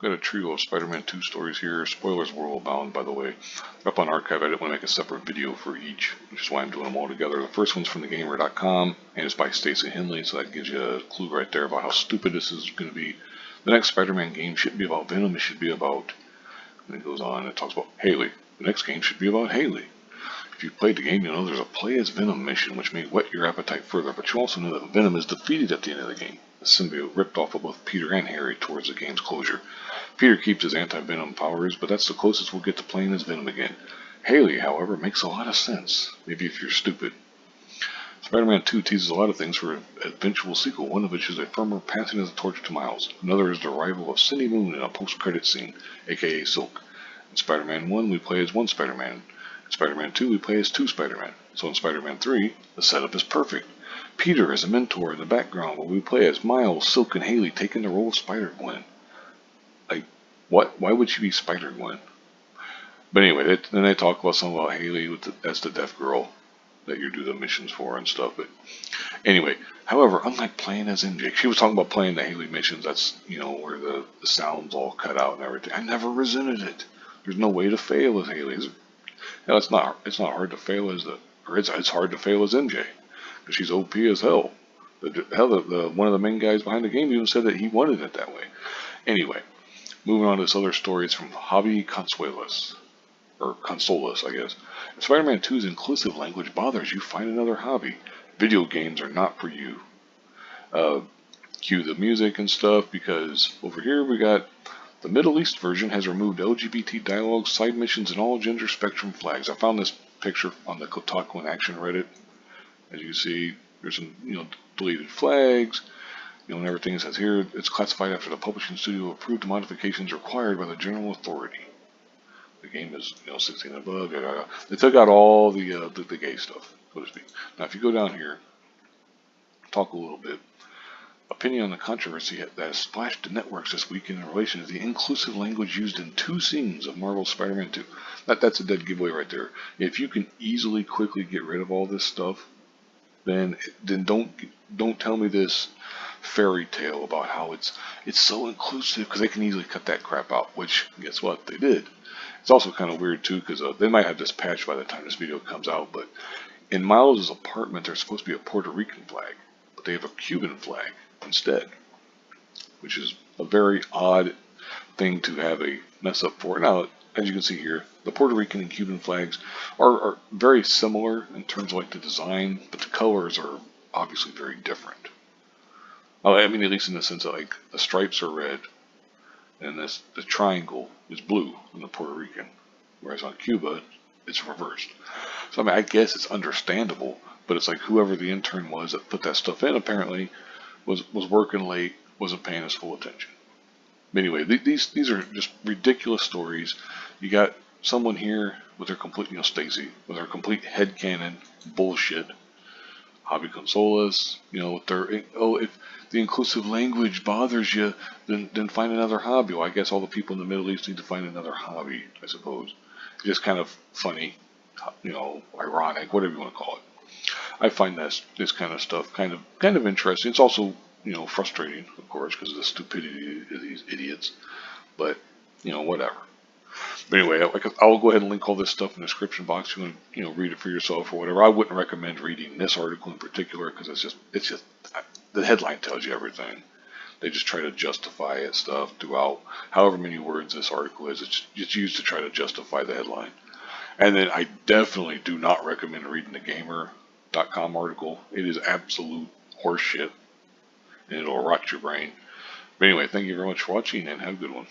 Got a trio of Spider-Man 2 stories here. Spoilers were all bound, by the way. Up on archive, I didn't want to make a separate video for each, which is why I'm doing them all together. The first one's from thegamer.com, and it's by Hailey, so that gives you a clue right there about how stupid this is going to be. The next Spider-Man game shouldn't be about Venom, it should be about... And it goes on, and it talks about Hailey. The next game should be about Hailey. If you played the game, you know there's a play as Venom mission, which may whet your appetite further, but you also know that Venom is defeated at the end of the game. The symbiote ripped off of both Peter and Harry towards the game's closure. Peter keeps his anti-venom powers, but that's the closest we'll get to playing as Venom again. Hailey, however, makes a lot of sense, maybe if you're stupid. Spider-Man 2 teases a lot of things for an eventual sequel, one of which is a firmer passing of the torch to Miles. Another is the arrival of Cindy Moon in a post-credit scene, aka Silk. In Spider-Man 1, we play as one Spider-Man. In Spider-Man 2, we play as two Spider-Man. So in Spider-Man 3, the setup is perfect. Peter is a mentor in the background, while we play as Miles, Silk, and Hailey taking the role of Spider-Gwen. Like, what? Why would she be Spider-Gwen? But anyway, then they talk about something about Hailey as the deaf girl that you do the missions for and stuff. But anyway, however, unlike playing as MJ, she was talking about playing the Hailey missions. That's, you know, where the sound's all cut out and everything. I never resented it. There's no way to fail as Hailey. Hell, it's not hard to fail as it's hard to fail as MJ because she's OP as hell. One of the main guys behind the game even said that he wanted it that way. Anyway, moving on to this other story, it's from Hobby Consuelos, or Consolas, I guess. If Spider-Man 2's inclusive language bothers you, find another hobby. Video games are not for you. Cue the music and stuff, because over here we got the Middle East version has removed LGBT dialogue, side missions, and all gender spectrum flags. I found this picture on the Kotaku and Action Reddit. As you see, there's some, deleted flags, and everything. It says here, it's classified after the publishing studio approved modifications required by the general authority. The game is, 16 and above. They took out all the gay stuff, so to speak. Now, if you go down here, talk a little bit. Opinion on the controversy that has splashed the networks this week in relation to the inclusive language used in 2 scenes of Marvel's Spider-Man 2. That's a dead giveaway right there. If you can easily, quickly get rid of all this stuff, then don't tell me this fairy tale about how it's so inclusive, because they can easily cut that crap out. Which, guess what? They did. It's also kind of weird too, because they might have this patch by the time this video comes out. But in Miles' apartment, there's supposed to be a Puerto Rican flag, but they have a Cuban flag instead, which is a very odd thing to have a mess up for. Now, as you can see here, the Puerto Rican and Cuban flags are very similar in terms of like the design, but the colors are obviously very different. I mean, at least in the sense that like the stripes are red, and the triangle is blue on the Puerto Rican, whereas on Cuba it's reversed. So I mean, I guess it's understandable, but it's like whoever the intern was that put that stuff in apparently was working late, wasn't paying us full attention. But anyway, these are just ridiculous stories. You got someone here with their complete, Stacy, with her complete headcanon bullshit. Hobby Consolas, with their, if the inclusive language bothers you, then find another hobby. Well, I guess all the people in the Middle East need to find another hobby, I suppose. It's just kind of funny, ironic, whatever you want to call it. I find this kind of stuff kind of interesting. It's also, frustrating, of course, because of the stupidity of these idiots. But, whatever. But anyway, I'll go ahead and link all this stuff in the description box. You want to, read it for yourself or whatever. I wouldn't recommend reading this article in particular because it's just the headline tells you everything. They just try to justify it stuff throughout. However many words this article is, it's used to try to justify the headline. And then I definitely do not recommend reading the Gamer.com article. It is absolute horseshit, and it'll rot your brain. But anyway, thank you very much for watching, and have a good one.